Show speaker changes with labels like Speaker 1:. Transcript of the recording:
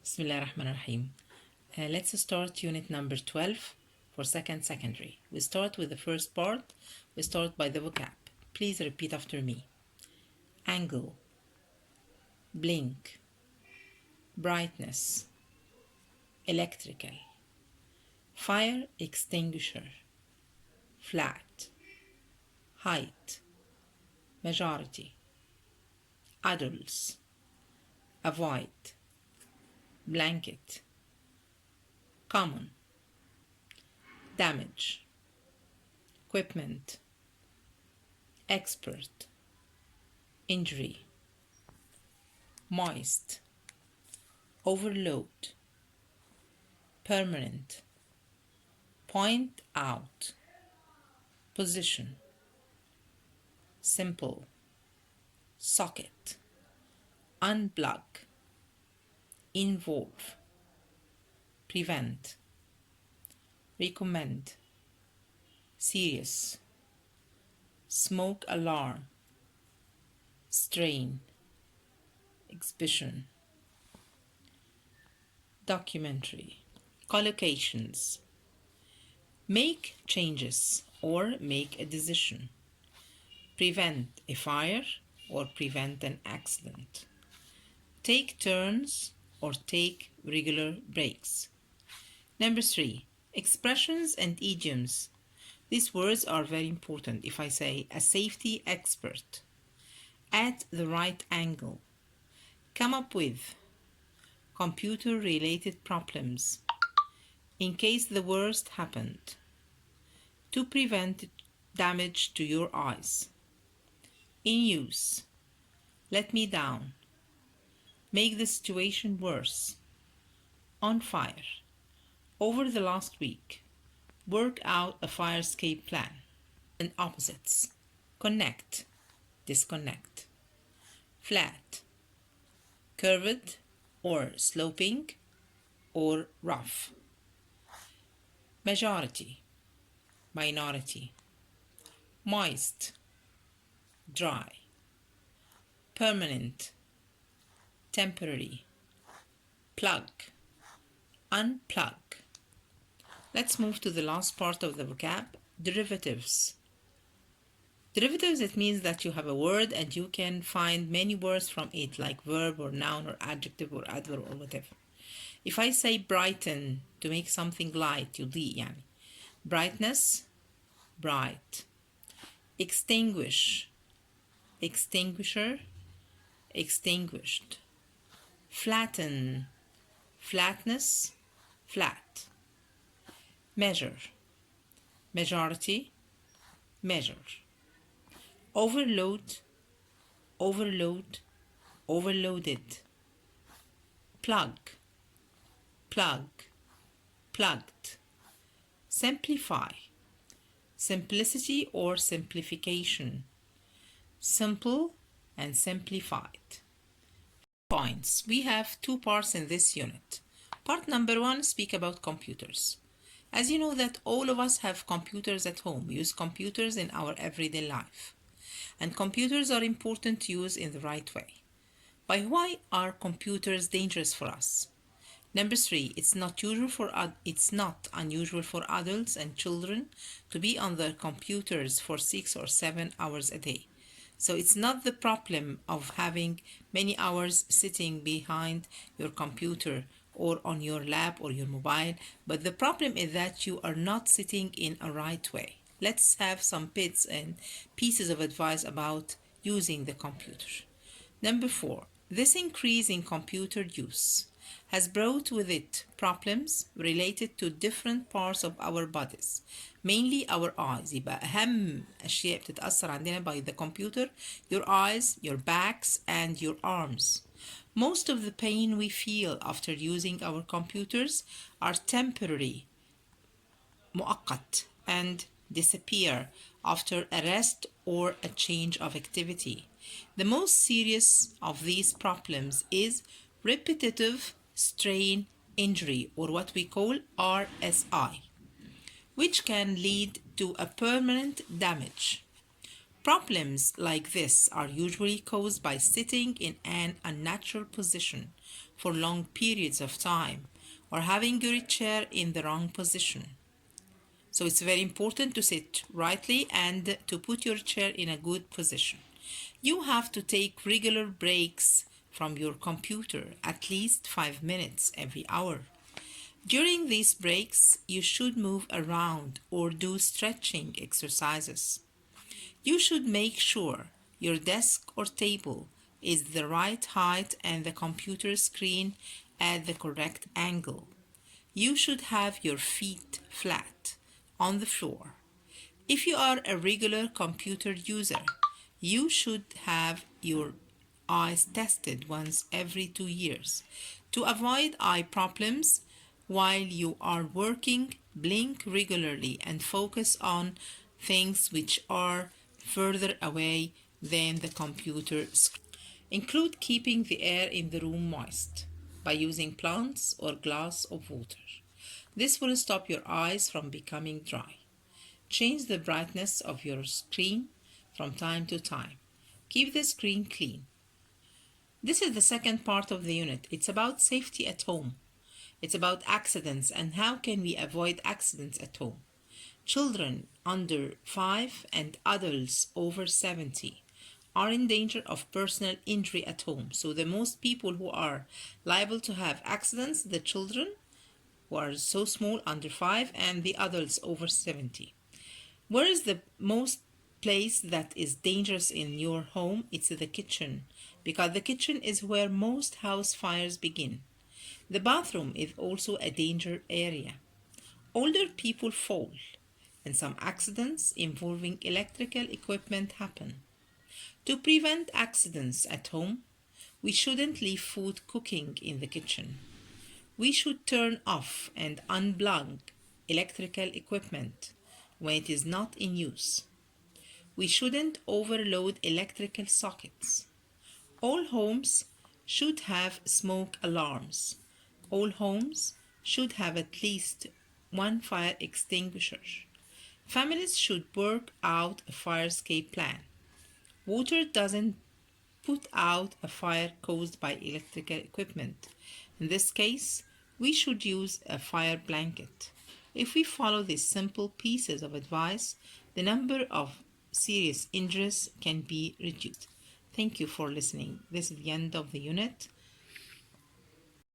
Speaker 1: Bismillah ar-Rahman ar-Rahim. Let's start unit number 12 for second secondary. We start with the first part. We start by the vocab. Please repeat after me. Angle, blink, brightness, electrical, fire extinguisher, flat, height, majority, adults, avoid, blanket, common, damage, equipment, expert, injury, moist, overload, permanent, point out, position, simple, socket, unplug, involve, prevent, recommend, serious, smoke alarm, strain, exhibition, documentary, collocations, make changes or make a decision, prevent a fire or prevent an accident, take turns or take regular breaks. Number 3, expressions and idioms. These words are very important. If I say a safety expert, at the right angle, come up with, computer-related problems, in case the worst happened, to prevent damage to your eyes, in use, let me down, make the situation worse, on fire, over the last week, work out a fire escape plan. And opposites, connect, disconnect, flat, curved or sloping or rough, majority, minority, moist, dry, permanent, temporary, plug, unplug. Let's move to the last part of the vocab, derivatives. Derivatives, it means that you have a word and you can find many words from it, like verb or noun or adjective or adverb or whatever. If I say brighten, to make something light, يضيء يعني. Brightness, bright. Extinguish, extinguisher, extinguished. Flatten, flatness, flat. Measure, majority, measure. Overload, overload, overloaded. Plug, plug, plugged. Simplify, simplicity or simplification. Simple and simplified. Points. We have 2 parts in this unit. Part number 1, speak about computers. As you know that all of us have computers at home. We use computers in our everyday life. And computers are important to use in the right way. But why are computers dangerous for us? Number 3, it's not unusual for adults and children to be on their computers for 6 or 7 hours a day. So it's not the problem of having many hours sitting behind your computer or on your lap or your mobile, but the problem is that you are not sitting in a right way. Let's have some bits and pieces of advice about using the computer. Number 4, this increase in computer use has brought with it problems related to different parts of our bodies, mainly our eyes. يبقى أهم أشياء بتتأثر عندنا by the computer, your eyes, your backs, and your arms. Most of the pain we feel after using our computers are temporary, مؤقت, and disappear after a rest or a change of activity. The most serious of these problems is repetitive strain injury, or what we call RSI, which can lead to a permanent damage. Problems like this are usually caused by sitting in an unnatural position for long periods of time, or having your chair in the wrong position. So it's very important to sit rightly and to put your chair in a good position. You have to take regular breaks from your computer, at least 5 minutes every hour. During these breaks, you should move around or do stretching exercises. You should make sure your desk or table is the right height and the computer screen at the correct angle. You should have your feet flat on the floor. If you are a regular computer user, you should have your eyes tested once every 2 years. To avoid eye problems while you are working, blink regularly and focus on things which are further away than the computer screen. Include keeping the air in the room moist by using plants or glass of water. This will stop your eyes from becoming dry. Change the brightness of your screen from time to time. Keep the screen clean. This is the second part of the unit. It's about safety at home. It's about accidents and how can we avoid accidents at home. Children under 5 and adults over 70 are in danger of personal injury at home. So the most people who are liable to have accidents, the children who are so small, under 5, and the adults over 70. Where is the most place that is dangerous in your home? It's the kitchen, because the kitchen is where most house fires begin. The bathroom is also a danger area. Older people fall, and some accidents involving electrical equipment happen. To prevent accidents at home, we shouldn't leave food cooking in the kitchen. We should turn off and unplug electrical equipment when it is not in use. We shouldn't overload electrical sockets. All homes should have smoke alarms. All homes should have at least one fire extinguisher. Families should work out a fire escape plan. Water doesn't put out a fire caused by electrical equipment. In this case, we should use a fire blanket. If we follow these simple pieces of advice, the number of serious injuries can be reduced. Thank you for listening. This is the end of the unit.